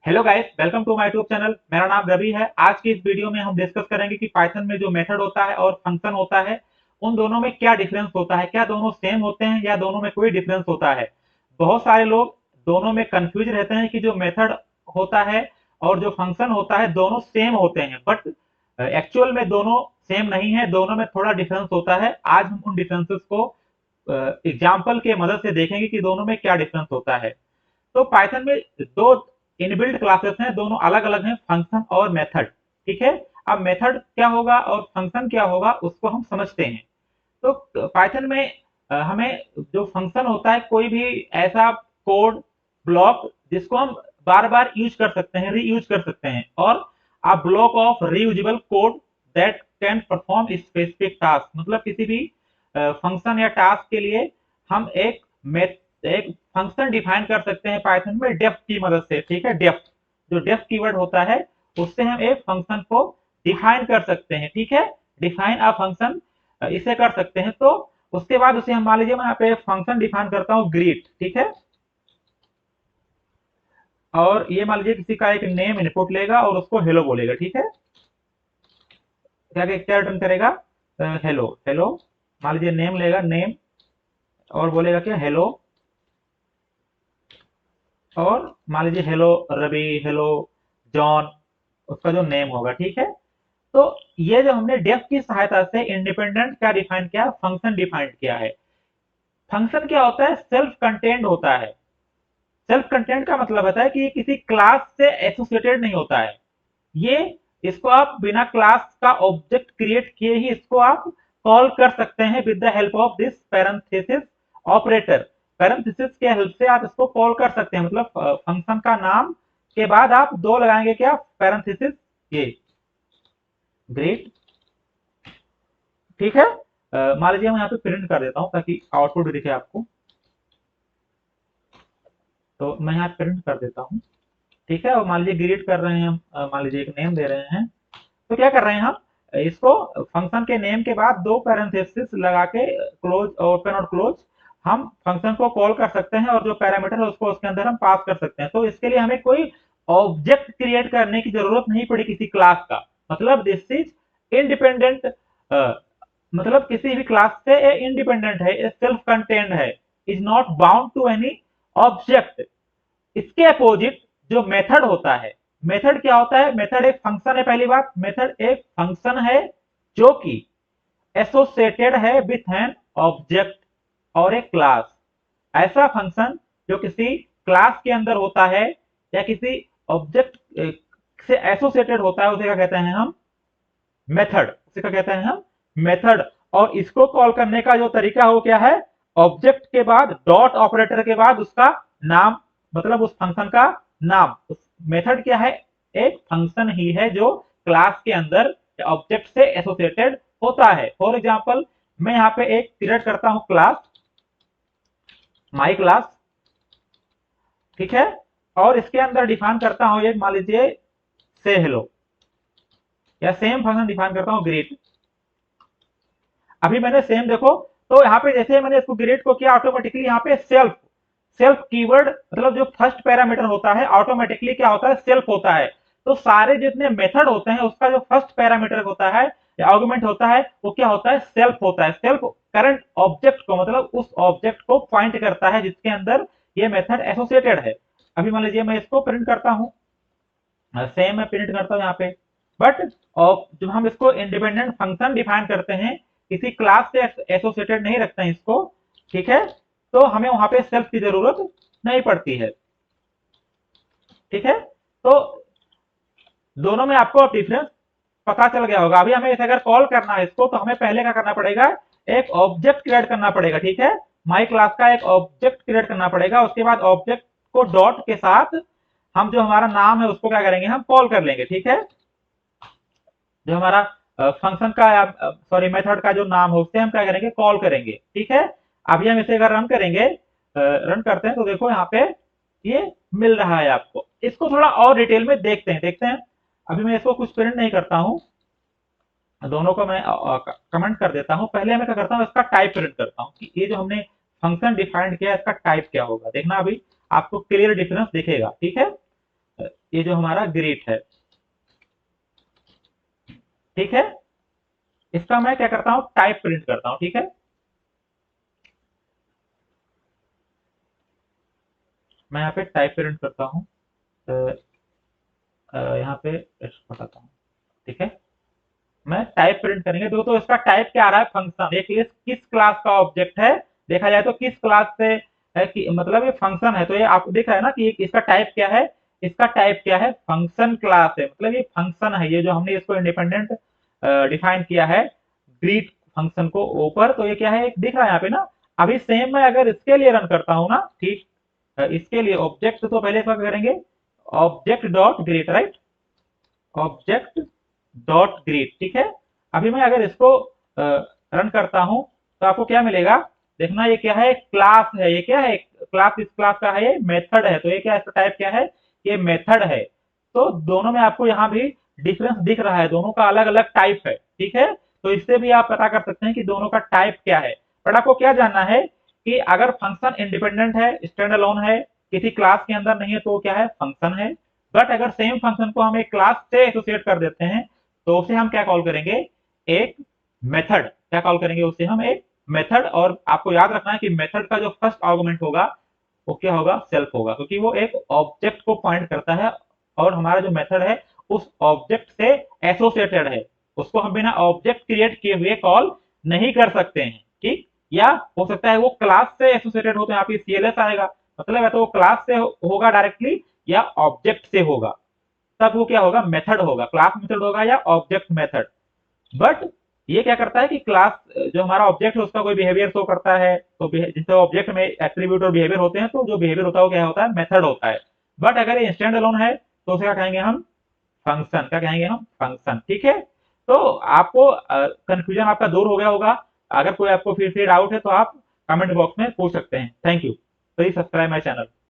Hello guys, welcome to my YouTube channel. मेरा नाम रवि है। आज की इस वीडियो में हम डिस्कस करेंगे कि पाइथन में जो मेथड होता है और फंक्शन होता है, उन दोनों में क्या डिफरेंस होता है। क्या दोनों सेम होते हैं या दोनों में कोई डिफरेंस होता है। बहुत सारे लोग दोनों में कंफ्यूज रहते हैं कि जो मेथड होता है और जो फंक्शन होता है दोनों सेम होते हैं, बट एक्चुअल में दोनों सेम नहीं है, दोनों में थोड़ा डिफरेंस होता है। आज हम उन डिफरेंसेस को एग्जाम्पल के मदद से देखेंगे कि दोनों में क्या डिफरेंस होता है। तो पाइथन में दो इनबिल्ट क्लासेस हैं, दोनों अलग अलग हैं, फंक्शन और मेथड। ठीक है। अब मेथड क्या होगा और फंक्शन क्या होगा उसको हम समझते हैं। तो पाइथन में हमें जो फंक्शन होता है कोई भी ऐसा कोड ब्लॉक जिसको हम बार बार यूज कर सकते हैं, रीयूज कर सकते हैं, और a block of reusable code that can perform specific task. मतलब किसी भी फंक्शन या टास्क के लिए हम एक फंक्शन डिफाइन कर सकते हैं पाइथन में डेफ की मदद से। ठीक है। डेफ, जो डेफ कीवर्ड होता है उससे हम एक फंक्शन को डिफाइन कर सकते हैं। ठीक है। डिफाइन अ फंक्शन इसे कर सकते हैं। तो उसके बाद उसे हम मान लीजिए मैं यहाँ पे फंक्शन डिफाइन करता हूँ ग्रीट। ठीक है। और ये मान लीजिए किसी का एक नेम इनपुट लेगा और उसको हेलो बोलेगा। ठीक है। क्या क्या रिटर्न करेगा? Hello hello. मान लीजिए नेम लेगा, नेम, और बोलेगा क्या? हेलो। और मान लीजिए हेलो रवि, हेलो जॉन, उसका जो नेम होगा। ठीक है। तो ये जो हमने डेफ की सहायता से इंडिपेंडेंट क्या डिफाइन किया, फंक्शन डिफाइन किया है। फंक्शन क्या होता है? सेल्फ कंटेंट होता है। सेल्फ कंटेंट का मतलब होता है कि ये किसी क्लास से एसोसिएटेड नहीं होता है। ये इसको आप बिना क्लास का ऑब्जेक्ट क्रिएट किए ही इसको आप कॉल कर सकते हैं with the help of this parenthesis operator. Parenthesis के हेल्प से आप इसको कॉल कर सकते हैं। मतलब फंक्शन का नाम के बाद आप दो लगाएंगे, क्या? पैरेंथेसिस, ये ग्रेट। ठीक है। मान लीजिए मैं यहाँ पे प्रिंट कर देता हूँ ताकि आउटपुट भी दिखे आपको। तो मैं यहाँ प्रिंट कर देता हूँ। ठीक है। और मान लीजिए ग्रीट कर रहे हैं हम, मान लीजिए एक नेम दे रहे हैं। तो क्या कर रहे हैं हम? इसको फंक्शन के नेम के बाद दो पैरेंथेसिस लगा के क्लोज, ओपन और क्लोज, हम फंक्शन को कॉल कर सकते हैं और जो पैरामीटर है उसको उसके अंदर हम पास कर सकते हैं। तो इसके लिए हमें कोई ऑब्जेक्ट क्रिएट करने की जरूरत नहीं पड़ी किसी क्लास का। मतलब दिस इज इंडिपेंडेंट, मतलब किसी भी क्लास से ये इंडिपेंडेंट है, ये सेल्फ कंटेन्ड है, is not bound to any object. इसके अपोजिट जो मेथड होता है, मेथड क्या होता है? मेथड एक फंक्शन है। पहली बात, मेथड एक फंक्शन है जो कि एसोसिएटेड है विथ एन ऑब्जेक्ट और एक क्लास। ऐसा फंक्शन जो किसी क्लास के अंदर होता है या किसी ऑब्जेक्ट से एसोसिएटेड होता है, उसे क्या कहते हैं हम? मेथड। उसे क्या कहते हैं हम? मेथड। और इसको कॉल करने का जो तरीका हो क्या है? ऑब्जेक्ट के बाद डॉट ऑपरेटर के बाद उसका नाम, मतलब उस फंक्शन का नाम। उस मेथड क्या है? एक फंक्शन ही है जो क्लास के अंदर ऑब्जेक्ट से एसोसिएटेड होता है। फॉर एग्जाम्पल, मैं यहाँ पे एक क्रिएट करता हूँ क्लास, माई क्लास। ठीक है। और इसके अंदर डिफाइन करता हूँ एक, मान लीजिए से हेलो, या सेम फंक्शन डिफाइन करता हूँ ग्रीट। अभी मैंने सेम देखो, तो यहाँ पे जैसे मैंने इसको ग्रेड को किया, ऑटोमेटिकली यहाँ पे सेल्फ, सेल्फ कीवर्ड मतलब जो फर्स्ट पैरामीटर होता है ऑटोमेटिकली क्या होता है? सेल्फ होता है। तो सारे जितने मेथड होते हैं उसका जो फर्स्ट पैरामीटर होता है या आर्गुमेंट होता है वो क्या होता है? सेल्फ होता है। सेल्फ करंट ऑब्जेक्ट को, मतलब उस ऑब्जेक्ट को पॉइंट करता है जिसके अंदर ये मेथड एसोसिएटेड है। अभी मान लीजिए मैं इसको प्रिंट करता हूँ, सेम मैं प्रिंट करता हूँ यहाँ पे। बट जब हम इसको इंडिपेंडेंट फंक्शन डिफाइन करते हैं, किसी क्लास से एसोसिएटेड नहीं रखते हैं इसको। ठीक है। तो हमें वहां पे सेल्फ की जरूरत नहीं पड़ती है। ठीक है। तो दोनों में आपको डिफरेंस पता चल गया होगा। अभी हमें इसे अगर कॉल करना है इसको, तो हमें पहले क्या करना पड़ेगा? एक ऑब्जेक्ट क्रिएट करना पड़ेगा। ठीक है। माई क्लास का एक ऑब्जेक्ट क्रिएट करना पड़ेगा। उसके बाद ऑब्जेक्ट को डॉट के साथ हम जो हमारा नाम है उसको क्या करेंगे? हम कॉल कर लेंगे। ठीक है। जो हमारा फंक्शन का, सॉरी मेथड का जो नाम हो उससे हम क्या करेंगे? कॉल करेंगे। ठीक है। अभी हम इसे अगर रन करेंगे, रन करते हैं, तो देखो यहाँ पे ये मिल रहा है आपको। इसको थोड़ा और डिटेल में देखते हैं। अभी मैं इसको कुछ प्रिंट नहीं करता हूँ, दोनों को मैं कमेंट कर देता हूँ। पहले मैं क्या करता हूँ? इसका टाइप प्रिंट करता हूँ कि ये जो हमने फंक्शन डिफाइंड किया इसका टाइप क्या होगा। देखना अभी आपको क्लियर डिफरेंस दिखेगा। ठीक है। ये जो हमारा ग्रीट है, ठीक है। इसका मैं क्या करता हूं, टाइप प्रिंट करता हूं, ठीक है। मैं यहाँ पे टाइप प्रिंट करता हूं, यहाँ पे बताता हूँ, ठीक है। मैं टाइप प्रिंट करेंगे तो इसका टाइप क्या आ रहा है, फंक्शन। ये किस क्लास का ऑब्जेक्ट है, देखा जाए तो किस क्लास से है कि मतलब ये फंक्शन है, तो ये आपको दिख रहा है ना कि इसका टाइप क्या है, इसका टाइप क्या है, फंक्शन क्लास है, मतलब ये फंक्शन है। ये जो हमने इसको इंडिपेंडेंट डिफाइन किया है ग्रीट फंक्शन को ऊपर, तो ये क्या है, दिख रहा है यहाँ पे ना। अभी सेम मैं अगर इसके लिए रन करता हूँ ना, ठीक, इसके लिए ऑब्जेक्ट तो पहले क्या करेंगे, object dot greet, right, object dot greet, ठीक है। अभी मैं अगर इसको रन करता हूं तो आपको क्या मिलेगा, देखना ये क्या है, क्लास है, ये क्या है, क्लास, इस क्लास का है, ये मेथड है, तो ये क्या, इसका टाइप क्या है, ये मेथड है। तो दोनों में आपको यहाँ भी डिफरेंस दिख रहा है, दोनों का अलग अलग टाइप है, ठीक है। तो इससे भी आप पता कर सकते हैं कि दोनों का टाइप क्या है। बट आपको क्या जानना है कि अगर फंक्शन इंडिपेंडेंट है, स्टैंड अलोन है, किसी क्लास के अंदर नहीं है, तो क्या है, फंक्शन है। बट अगर सेम फंक्शन को हम एक क्लास से एसोसिएट कर देते हैं तो उसे हम क्या कॉल करेंगे, एक मेथड। क्या कॉल करेंगे उसे हम, एक मेथड। और आपको याद रखना है कि मेथड का जो फर्स्ट आर्गुमेंट होगा वो क्या होगा, सेल्फ होगा, क्योंकि वो एक ऑब्जेक्ट को पॉइंट करता है और हमारा जो मेथड है उस ऑब्जेक्ट से एसोसिएटेड है। उसको हम बिना ऑब्जेक्ट क्रिएट किए हुए कॉल नहीं कर सकते हैं, ठीक। या हो सकता है वो क्लास से एसोसिएटेड हो तो यहाँ पे सीएलएस आएगा, मतलब है तो वो क्लास से होगा डायरेक्टली या ऑब्जेक्ट से होगा, तब वो क्या होगा, मेथड होगा, क्लास मेथड होगा या ऑब्जेक्ट मेथड। बट ये क्या करता है कि क्लास जो हमारा ऑब्जेक्ट है उसका कोई बिहेवियर शो करता है, तो जैसे ऑब्जेक्ट में एट्रीब्यूट और बिहेवियर होते हैं, तो जो बिहेवियर होता है वो क्या होता है, मेथड होता है। बट अगर ये स्टैंड अलोन है तो उसे क्या कहेंगे हम, फंक्शन। क्या कहेंगे हम, फंक्शन, ठीक है। तो आपको कंफ्यूजन आपका दूर हो गया होगा। अगर कोई आपको फिर से डाउट है तो आप कमेंट बॉक्स में पूछ सकते हैं। Thank you. Please subscribe my channel.